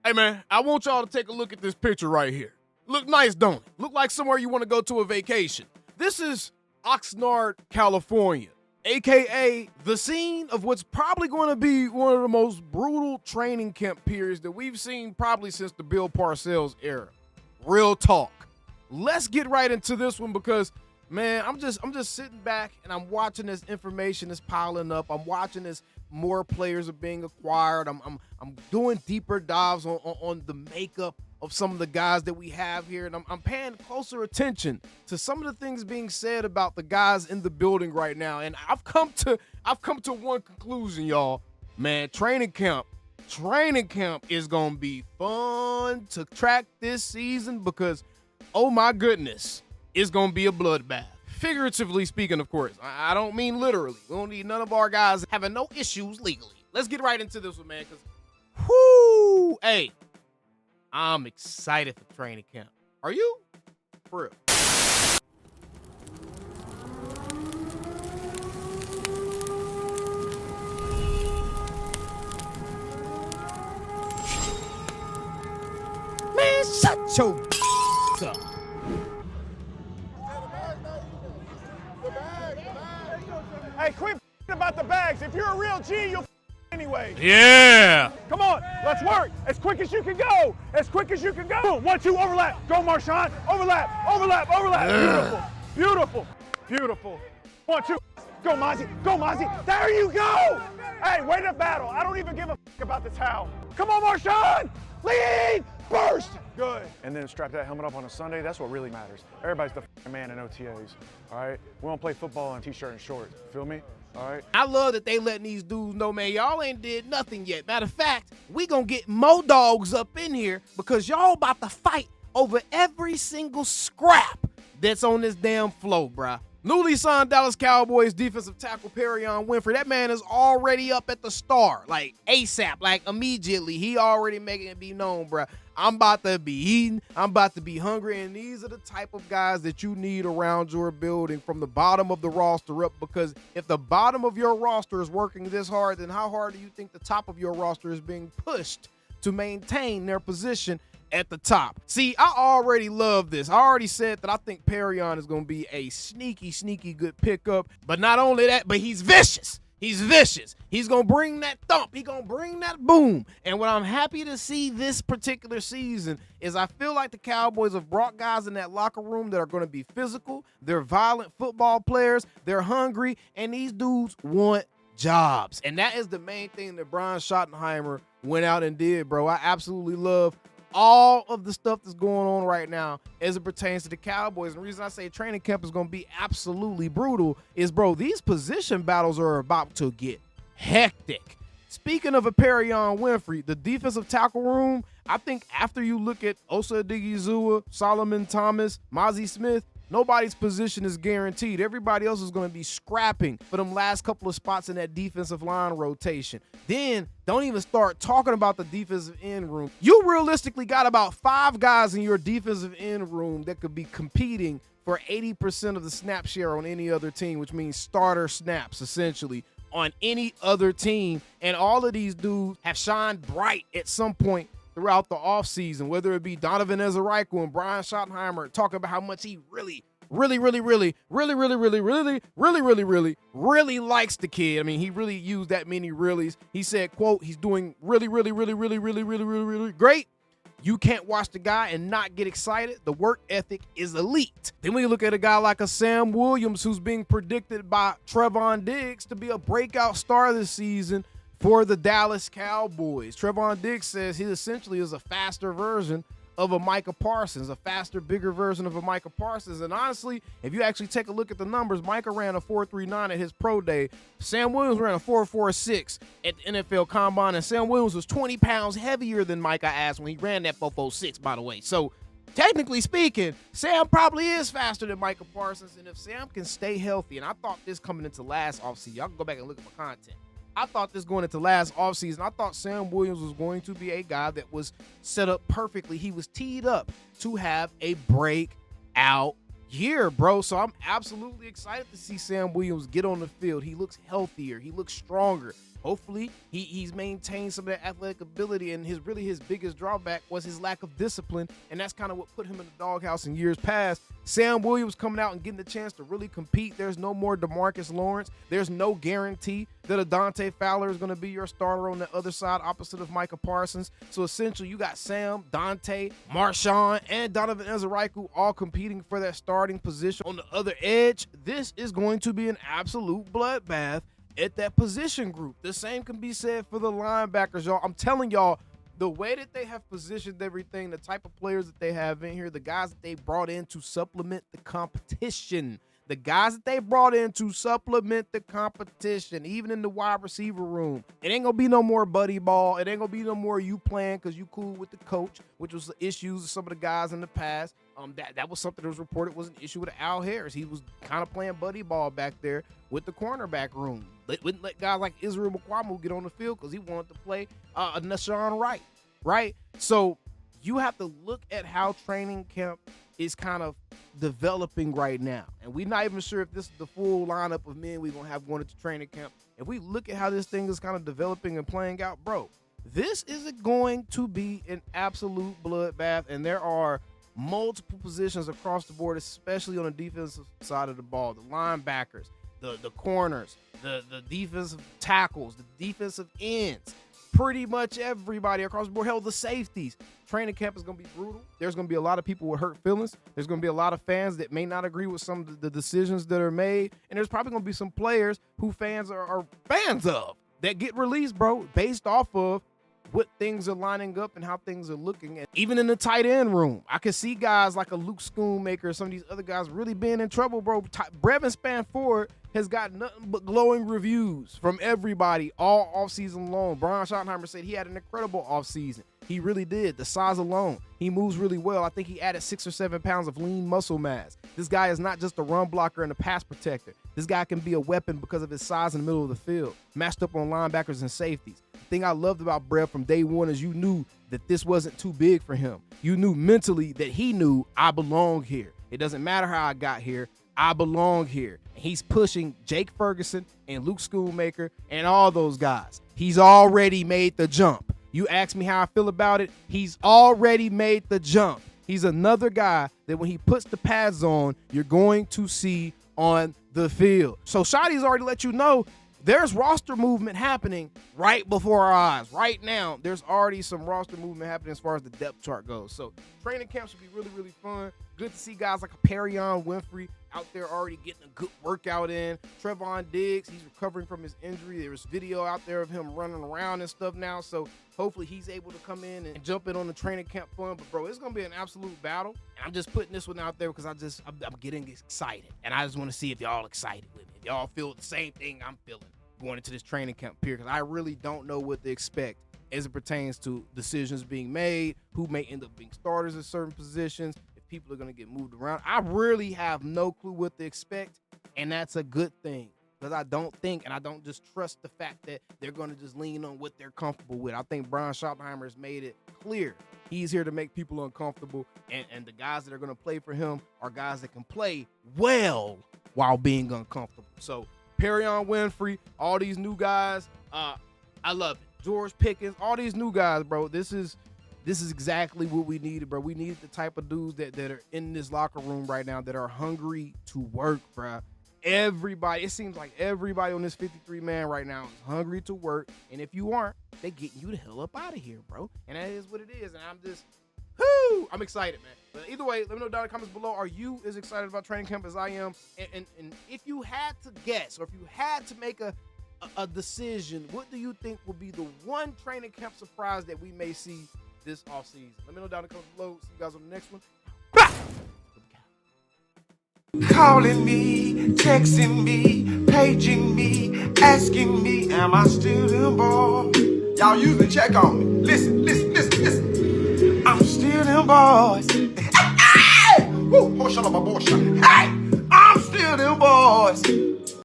Hey, man, I want y'all to take a look at this picture right here. Look nice, don't it? Look like somewhere you want to go to a vacation. This is Oxnard, California, a.k.a. the scene of what's probably going to be one of the most brutal training camp periods that we've seen probably since the Bill Parcells era. Real talk. Let's get right into this one because, man, I'm just sitting back and I'm watching this information is piling up. I'm watching this more players are being acquired. I'm doing deeper dives on the makeup of some of the guys that we have here, and I'm paying closer attention to some of the things being said about the guys in the building right now. And I've come to one conclusion, y'all. Man, training camp is gonna be fun to track this season because, oh my goodness, it's gonna be a bloodbath. Figuratively speaking, of course. I don't mean literally. We don't need none of our guys having no issues legally. Let's get right into this one, man, because, whoo, hey, I'm excited for training camp. Are you? For real. Man, shut your up. Hey, quit about the bags. If you're a real G, you'll anyway. Yeah. Come on, let's work. As quick as you can go. As quick as you can go. 1, 2, overlap. Go, Marshawn. Overlap, overlap, overlap. Beautiful, beautiful, beautiful. 1, 2. Go, Mozzie. Go, Mozzie. There you go. Hey, way to battle. I don't even give a about the towel. Come on, Marshawn. Lead. Burst. Good. And then strap that helmet up on a Sunday. That's what really matters. Everybody's the man in OTAs. All right? We don't play football in t-shirt and shorts. Feel me? All right? I love that they letting these dudes know, man, y'all ain't did nothing yet. Matter of fact, we gonna get Mo Dogs up in here because y'all about to fight over every single scrap that's on this damn floor, bruh. Newly signed Dallas Cowboys defensive tackle Perion Winfrey. That man is already up at the star, like ASAP, like immediately. He already making it be known, bruh. I'm about to be eating. I'm about to be hungry. And these are the type of guys that you need around your building from the bottom of the roster up, because if the bottom of your roster is working this hard, then how hard do you think the top of your roster is being pushed to maintain their position at the top? See, I already love this. I already said that I think Perion is going to be a sneaky good pickup. But not only that, but he's vicious. He's vicious. He's going to bring that thump. He's going to bring that boom. And what I'm happy to see this particular season is I feel like the Cowboys have brought guys in that locker room that are going to be physical. They're violent football players. They're hungry. And these dudes want jobs. And that is the main thing that Brian Schottenheimer went out and did, bro. I absolutely love all of the stuff that's going on right now as it pertains to the Cowboys. And the reason I say training camp is going to be absolutely brutal is, bro, these position battles are about to get hectic. Speaking of a Perion Winfrey, the defensive tackle room, I think after you look at Osa Odighizuwa, Solomon Thomas, Mozzie Smith, nobody's position is guaranteed. Everybody else is going to be scrapping for them last couple of spots in that defensive line rotation. Then don't even start talking about the defensive end room. You realistically got about 5 guys in your defensive end room that could be competing for 80% of the snap share on any other team, which means starter snaps essentially on any other team. And all of these dudes have shined bright at some point throughout the offseason, whether it be Donovan Ezeraiku and Brian Schottenheimer talking about how much he really likes the kid. I mean, he really used that many reallys. He said, quote, he's doing really great. You can't watch the guy and not get excited. The work ethic is elite. Then we look at a guy like a Sam Williams, who's being predicted by Trevon Diggs to be a breakout star this season for the Dallas Cowboys. Trevon Diggs says he essentially is a faster version of a Micah Parsons, a faster, bigger version of a Micah Parsons. And honestly, if you actually take a look at the numbers, Micah ran a 4.39 at his pro day. Sam Williams ran a 4.46 at the NFL Combine, and Sam Williams was 20 pounds heavier than Micah ass when he ran that 4.46, by the way. So technically speaking, Sam probably is faster than Micah Parsons, and if Sam can stay healthy, and I thought this coming into last offseason, y'all can go back and look at my content. I thought this going into last offseason, I thought Sam Williams was going to be a guy that was set up perfectly. He was teed up to have a breakout year, bro. So I'm absolutely excited to see Sam Williams get on the field. He looks healthier. He looks stronger. Hopefully, he's maintained some of that athletic ability, and his biggest drawback was his lack of discipline, and that's kind of what put him in the doghouse in years past. Sam Williams coming out and getting the chance to really compete. There's no more DeMarcus Lawrence. There's no guarantee that a Dante Fowler is going to be your starter on the other side opposite of Micah Parsons. So essentially, you got Sam, Dante, Marshawn, and Donovan Ezeraiku all competing for that starting position. On the other edge, this is going to be an absolute bloodbath at that position group. The same can be said for the linebackers, y'all. I'm telling y'all, the way that they have positioned everything, the type of players that they have in here, the guys that they brought in to supplement the competition, even in the wide receiver room. It ain't gonna be no more buddy ball. It ain't gonna be no more you playing because you cool with the coach, which was the issues of some of the guys in the past. That was something that was reported was an issue with Al Harris. He was kind of playing buddy ball back there with the cornerback room. Wouldn't let guys like Israel McQuamu get on the field because he wanted to play Nashawn Wright, right? So you have to look at how training camp is kind of developing right now. And we're not even sure if this is the full lineup of men we're going to have going into training camp. If we look at how this thing is kind of developing and playing out, bro, this is going to be an absolute bloodbath. And there are multiple positions across the board, especially on the defensive side of the ball. The linebackers, the corners, the defensive tackles, the defensive ends, pretty much everybody across the board. Hell, the safeties. Training camp is going to be brutal. There's going to be a lot of people with hurt feelings. There's going to be a lot of fans that may not agree with some of the decisions that are made. And there's probably going to be some players who fans are fans of that get released, bro, based off of what things are lining up and how things are looking. And even in the tight end room, I can see guys like a Luke Schoonmaker, some of these other guys really being in trouble, bro. Brevin Spanford has got nothing but glowing reviews from everybody all offseason long. Brian Schottenheimer said he had an incredible offseason. He really did. The size alone, he moves really well. I think he added 6 or 7 pounds of lean muscle mass. This guy is not just a run blocker and a pass protector. This guy can be a weapon because of his size in the middle of the field, matched up on linebackers and safeties. The thing I loved about Brev from day one is you knew that this wasn't too big for him. You knew mentally that he knew I belong here. It doesn't matter how I got here. I belong here. And he's pushing Jake Ferguson and Luke Schoonmaker and all those guys. He's already made the jump. You ask me how I feel about it, he's already made the jump. He's another guy that when he puts the pads on, you're going to see on the field. So Shotty's already let you know there's roster movement happening right before our eyes. Right now, there's already some roster movement happening as far as the depth chart goes. So training camp should be really, really fun. Good to see guys like Perion Winfrey out there already getting a good workout in. Trevon Diggs, he's recovering from his injury. There's video out there of him running around and stuff now. So hopefully he's able to come in and jump in on the training camp fun. But, bro, it's going to be an absolute battle. And I'm just putting this one out there because I'm getting excited. And I just want to see if y'all excited with me. If y'all feel the same thing I'm feeling going into this training camp period. Because I really don't know what to expect as it pertains to decisions being made, who may end up being starters at certain positions, people are going to get moved around. I really have no clue what to expect, and that's a good thing because I don't think and I don't just trust the fact that they're going to just lean on what they're comfortable with. I think Brian Schottenheimer has made it clear he's here to make people uncomfortable, and the guys that are going to play for him are guys that can play well while being uncomfortable. So Perion Winfrey, all these new guys, I love it. George Pickens, all these new guys, bro. This is exactly what we needed, bro. We needed the type of dudes that are in this locker room right now that are hungry to work, bro. Everybody, it seems like everybody on this 53-man right now is hungry to work. And if you aren't, they're getting you the hell up out of here, bro. And that is what it is. And I'm excited, man. But either way, let me know down in the comments below. Are you as excited about training camp as I am? And if you had to guess, or if you had to make a decision, what do you think will be the one training camp surprise that we may see this offseason? Let me know down in the comments below. See you guys on the next one. Calling me, texting me, paging me, asking me, am I still them boys? Y'all usually check on me. Listen. I'm still them boys. Hey! Woo! Hey! I'm still them boys.